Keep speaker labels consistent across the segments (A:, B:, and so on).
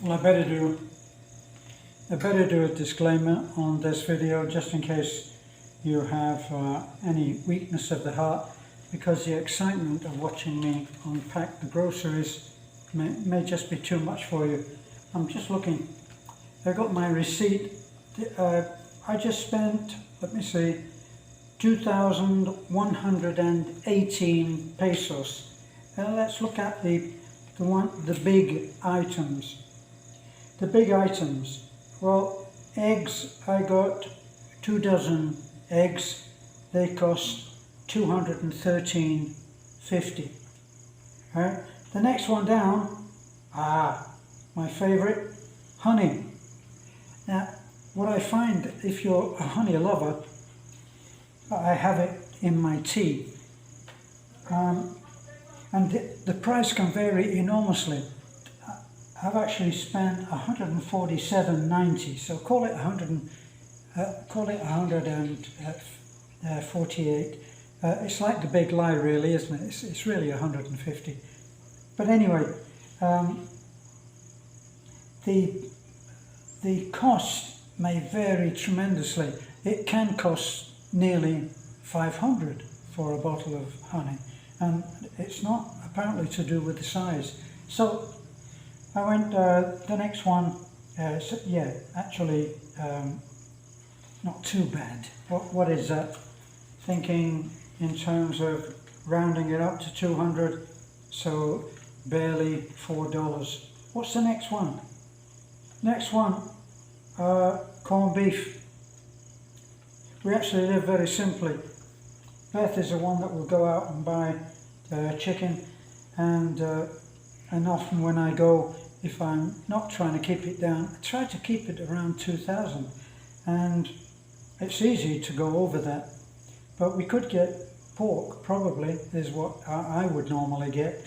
A: Well, I better do a disclaimer on this video just in case you have any weakness of the heart, because the excitement of watching me unpack the groceries may just be too much for you. I'm just looking. I got my receipt. I just spent, let me see, 2,118 pesos. Let's look at the big items. The big items. Well, eggs, I got 2 dozen eggs. They cost 213.50. Right? The next one down, my favorite, honey. Now, what I find, if you're a honey lover, I have it in my tea. And the price can vary enormously. I've actually spent 147.90, so call it 148. It's like the big lie, really, isn't it? It's really 150. But anyway, the cost may vary tremendously. It can cost nearly 500 for a bottle of honey, and it's not apparently to do with the size. So I went, the next one, not too bad. What is that? Thinking in terms of rounding it up to 200, so barely $4. What's the next one? Next one, corned beef. We actually live very simply. Beth is the one that will go out and buy chicken, and often when I go, if I'm not trying to keep it down, I try to keep it around 2,000, and it's easy to go over that. But we could get pork, probably, is what I would normally get,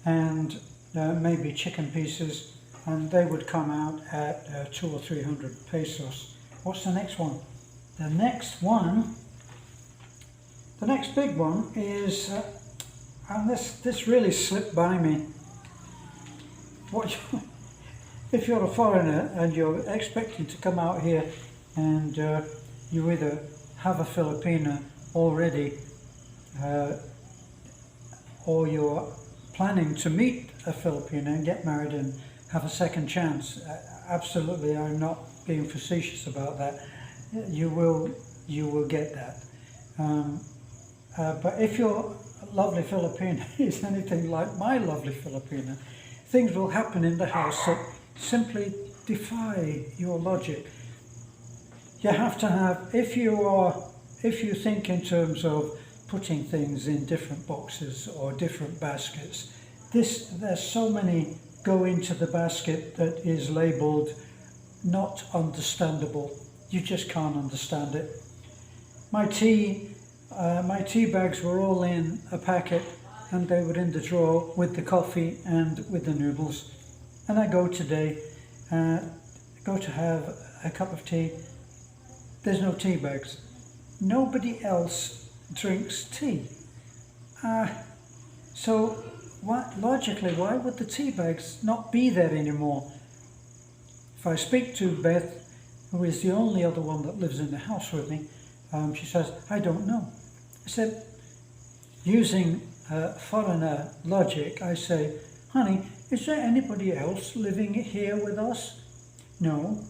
A: and maybe chicken pieces, and they would come out at 200 or 300 pesos. What's the next one? The next big one is, and this really slipped by me. If you're a foreigner and you're expecting to come out here and you either have a Filipina already or you're planning to meet a Filipina and get married and have a second chance, absolutely, I'm not being facetious about that. You will get that. But if your lovely Filipina is anything like my lovely Filipina, things will happen in the house that simply defy your logic. You have to have, if you think in terms of putting things in different boxes or different baskets, there's so many go into the basket that is labelled not understandable. You just can't understand it. My tea bags were all in a packet, and they were in the drawer with the coffee and with the noodles. And I go today, go to have a cup of tea. There's no tea bags. Nobody else drinks tea. So logically, why would the tea bags not be there anymore? If I speak to Beth, who is the only other one that lives in the house with me, she says, I don't know. I said, using foreigner logic, I say, honey, is there anybody else living here with us? No.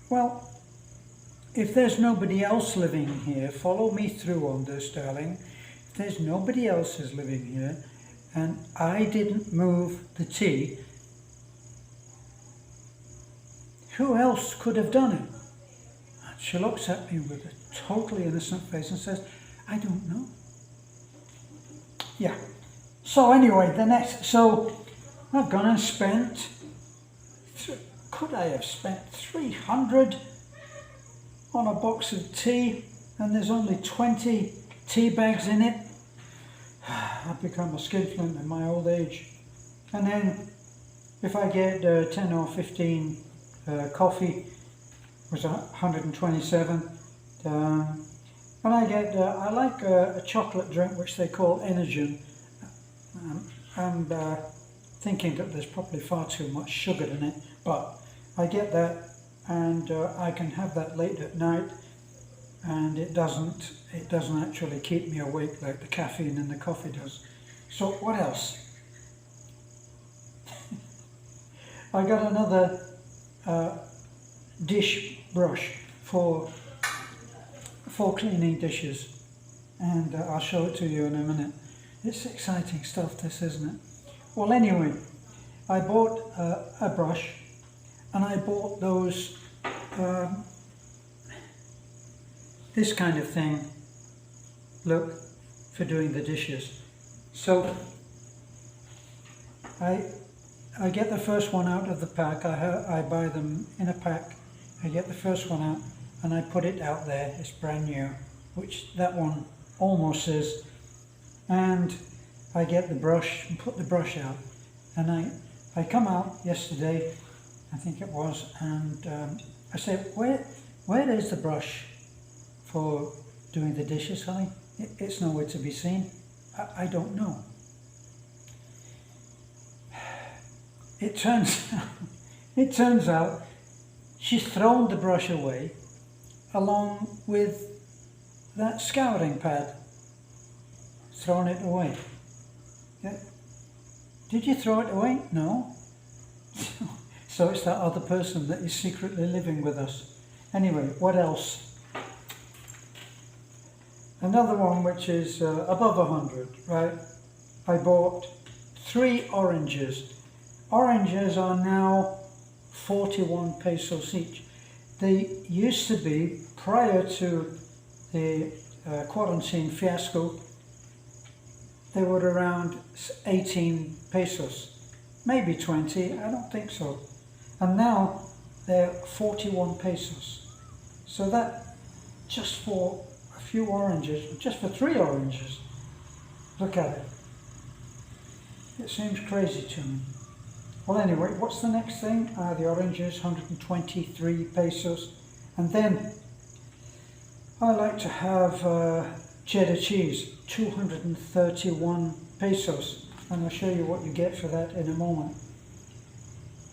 A: Well, if there's nobody else living here, follow me through on this, darling. If there's nobody else is living here, and I didn't move the tea, who else could have done it? And she looks at me with a totally innocent face and says, I don't know. Yeah. So anyway, so I've gone and spent, could I have spent 300 on a box of tea, and there's only 20 tea bags in it? I've become a skinflint in my old age. And then if I get 10 or 15 coffee, was 127. And I get, I like a chocolate drink which they call Energen, and thinking that there's probably far too much sugar in it, but I get that, and I can have that late at night, and it doesn't actually keep me awake like the caffeine in the coffee does. So what else? I got another dish brush for cleaning dishes, and I'll show it to you in a minute. It's exciting stuff, this, isn't it? Well, anyway, I bought a brush, and I bought those this kind of thing, look, for doing the dishes. So I get the first one out of the pack. I buy them in a pack. I get the first one out and I put it out there. It's brand new, which that one almost is. And I get the brush and put the brush out. And I come out yesterday, I think it was, and I said, where is the brush for doing the dishes, honey? It's nowhere to be seen. I don't know. It turns out she's thrown the brush away along with that scouring pad. Thrown it away. Yeah. Did you throw it away? No. So it's that other person that is secretly living with us. Anyway, what else? Another one which is above 100, right? I bought 3 oranges. Oranges are now 41 pesos each. They used to be, prior to the quarantine fiasco, they were around 18 pesos, maybe 20, I don't think so. And now they're 41 pesos. So that, just for a few oranges, just for 3 oranges, look at it. It seems crazy to me. Well, anyway, what's the next thing? The oranges, 123 pesos. And then I like to have cheddar cheese, 231 pesos. And I'll show you what you get for that in a moment.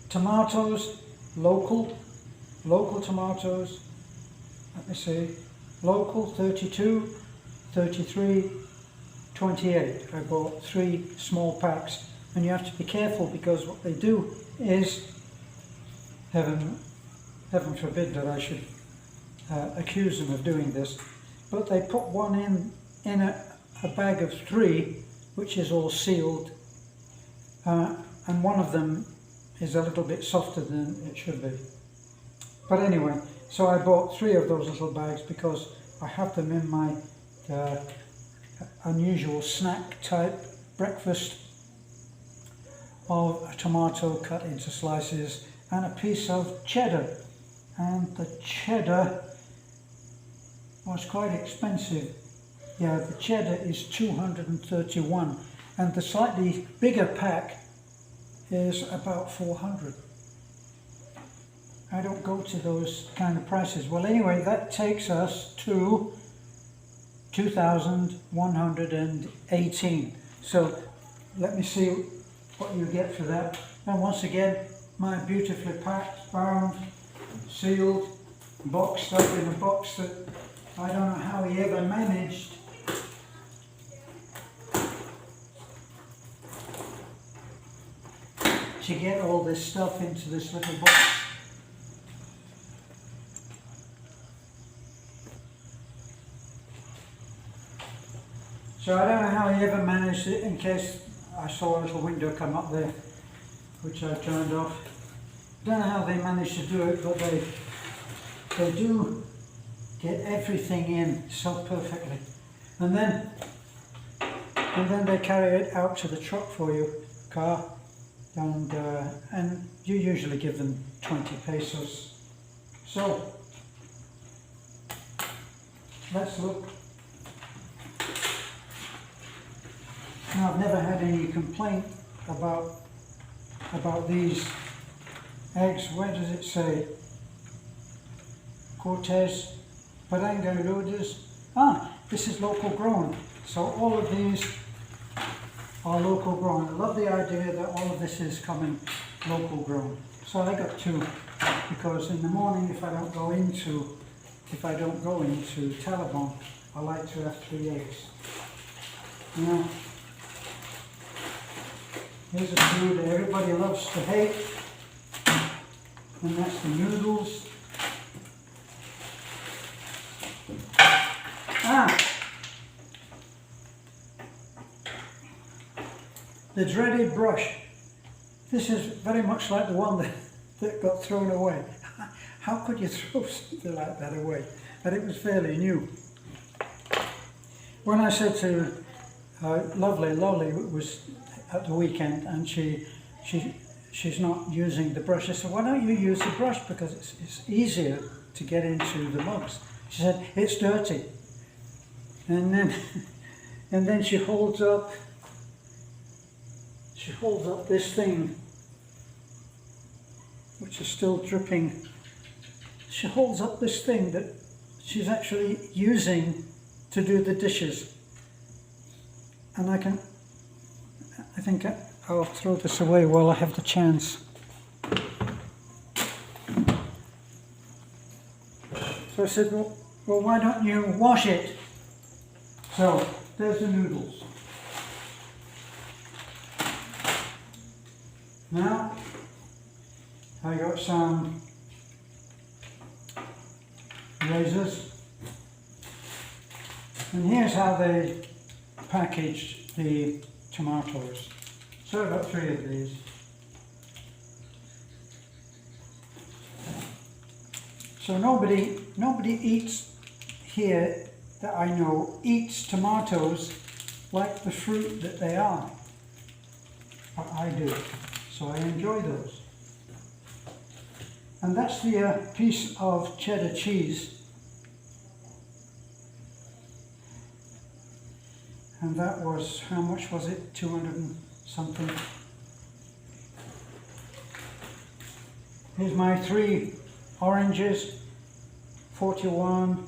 A: Tomatoes, local tomatoes, let me see, local 32, 33, 28. I bought 3 small packs. And you have to be careful, because what they do is, heaven forbid that I should accuse them of doing this, but they put one in a bag of 3, which is all sealed, and one of them is a little bit softer than it should be. But anyway, so I bought 3 of those little bags because I have them in my unusual snack type breakfast of a tomato cut into slices and a piece of cheddar. And the cheddar was quite expensive. Yeah, the cheddar is 231, and the slightly bigger pack is about 400. I don't go to those kind of prices. Well, anyway, that takes us to 2,118. So let me see what you get for that. And once again, my beautifully packed, bound, sealed, boxed up in a box that I don't know how he ever managed to get all this stuff into this little box. So I don't know how he ever managed it, in case I saw a little window come up there, which I turned off. I don't know how they managed to do it, but they do get everything in so perfectly. And then they carry it out to the truck for you, car, and you usually give them 20 pesos. So let's look. Now, I've never had any complaint about these eggs. Where does it say? Cortez, Parangarudas. This is local grown. So all of these are local grown. I love the idea that all of this is coming local grown. So I got 2, because in the morning if I don't go into Taliban, I like to have 3 eggs. Now, here's a food that everybody loves to hate, and that's the noodles. The dreaded brush. This is very much like the one that got thrown away. How could you throw something like that away? But it was fairly new. When I said to Lovely was at the weekend, and she's not using the brush. I said, why don't you use the brush, because it's easier to get into the mugs. She said, it's dirty. And then she holds up this thing, which is still dripping. She holds up this thing that she's actually using to do the dishes. And I think I'll throw this away while I have the chance. So I said, well, why don't you wash it? So, there's the noodles. Now, I got some razors. And here's how they packaged the tomatoes. So I've got 3 of these. So nobody eats here that I know eats tomatoes like the fruit that they are. But I do. So I enjoy those. And that's the piece of cheddar cheese. And that was, how much was it? 200 and something. Here's my 3 oranges, 41,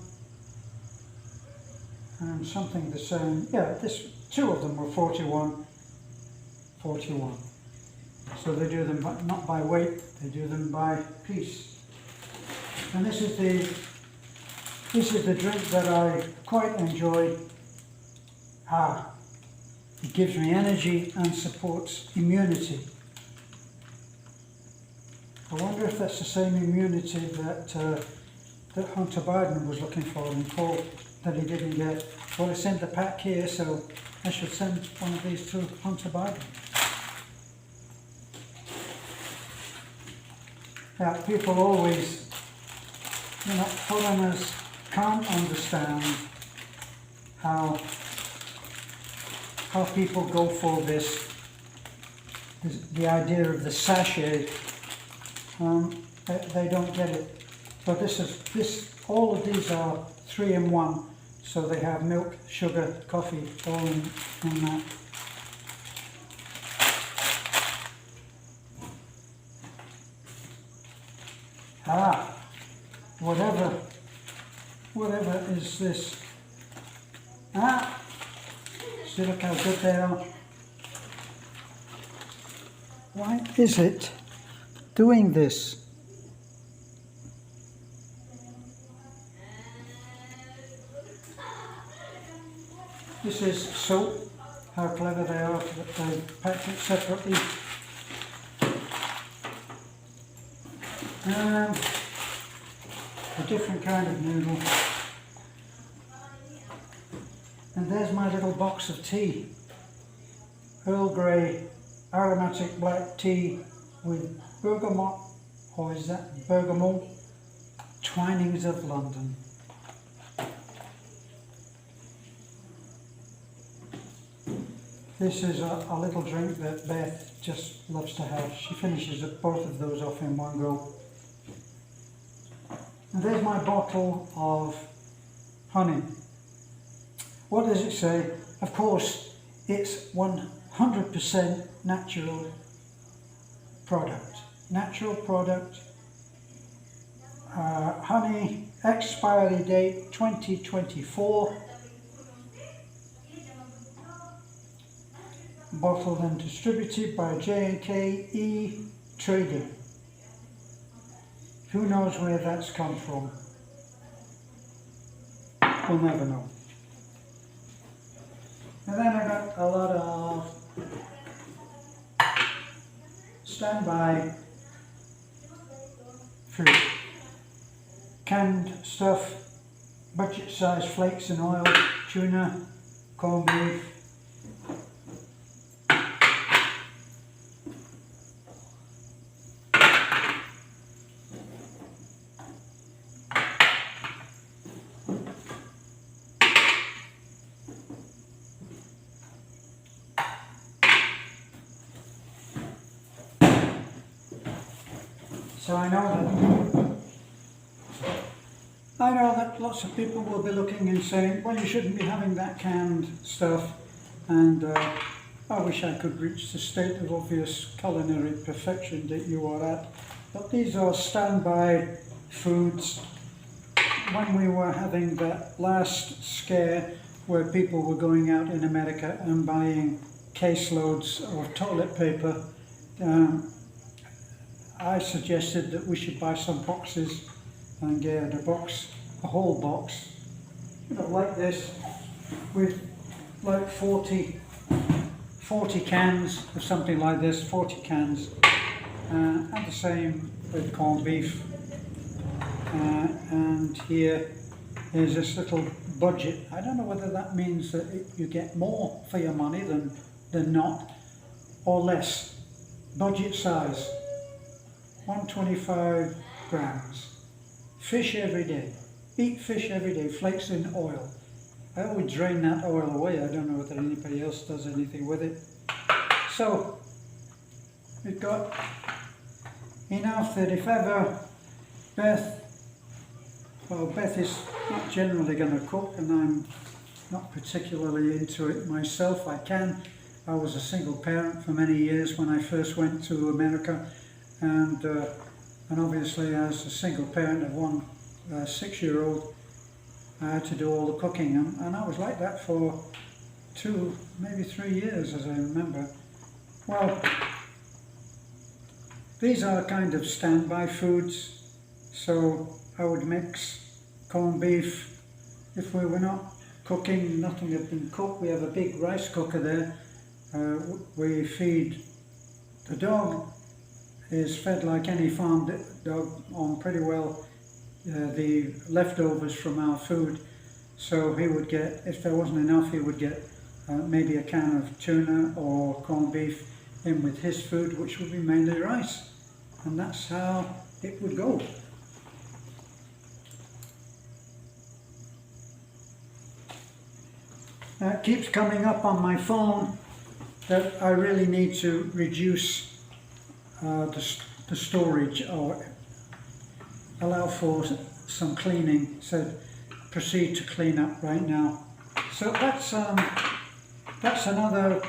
A: and something the same. Yeah, 2 of them were 41. So they do them not by weight, they do them by piece. And this is the drink that I quite enjoy. It gives me energy and supports immunity. I wonder if that's the same immunity that Hunter Biden was looking for in court that he didn't get. Well, he sent the pack here, so I should send one of these to Hunter Biden. Yeah, people always, foreigners can't understand how people go for the idea of the sachet. They don't get it. But all of these are 3-in-1, so they have milk, sugar, coffee, all in that. Whatever is this? See, look how good they are. Why is it doing this? This is soap. How clever they are that they packed it separately. And a different kind of noodle. And there's my little box of tea. Earl Grey aromatic black tea with bergamot, or is that bergamot? Twinings of London. This is a little drink that Beth just loves to have. She finishes both of those off in one go. And there's my bottle of honey. What does it say? Of course, it's 100% natural product. Natural product. Honey, expiry date 2024. bottled and distributed by J&K Trading. Who knows where that's come from? We'll never know. And then I got a lot of standby food, canned stuff, budget size flakes and oil, tuna, corned beef. So I know that lots of people will be looking and saying, well, you shouldn't be having that canned stuff, and I wish I could reach the state of obvious culinary perfection that you are at. But these are standby foods. When we were having that last scare where people were going out in America and buying caseloads of toilet paper, I suggested that we should buy some boxes and get a whole box, like this, with like 40 cans or something like this, 40 cans, and the same with corned beef. And here is this little budget. I don't know whether that means that you get more for your money than not, or less. Budget size. 125 grams. Fish every day. Eat fish every day. Flakes in oil. I always drain that oil away. I don't know whether anybody else does anything with it. So, we've got enough that if ever Beth is not generally going to cook, and I'm not particularly into it myself. I was a single parent for many years when I first went to America. And obviously, as a single parent of one 6-year-old, I had to do all the cooking, and I was like that for 2, maybe 3 years, as I remember. Well, these are kind of standby foods, so I would mix corned beef. If we were not cooking, nothing had been cooked, we have a big rice cooker there. We feed the dog. Is fed like any farm dog on pretty well the leftovers from our food. So he would get, if there wasn't enough, he would get maybe a can of tuna or corned beef in with his food, which would be mainly rice. And that's how it would go. It keeps coming up on my phone that I really need to reduce the storage, or allow for some cleaning. So proceed to clean up right now. So that's another,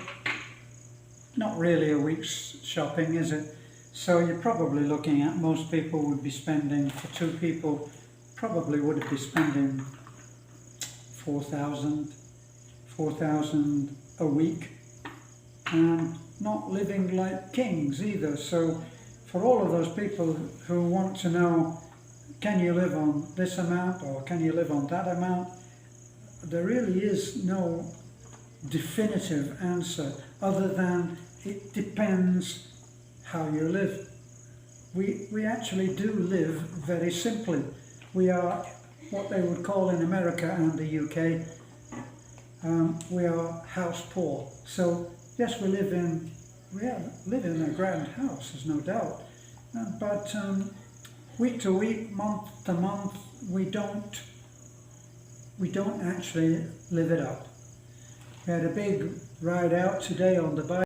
A: not really a week's shopping, is it? So you're probably looking at, most people would be spending, for 2 people, probably would be spending 4,000 a week, and not living like kings either. So for all of those people who want to know, can you live on this amount or can you live on that amount, there really is no definitive answer other than it depends how you live. We actually do live very simply. We are what they would call in America and the UK, we are house poor. So yes, we live in a grand house, there's no doubt, but week to week, month to month, we don't actually live it up. We had a big ride out today on the bike.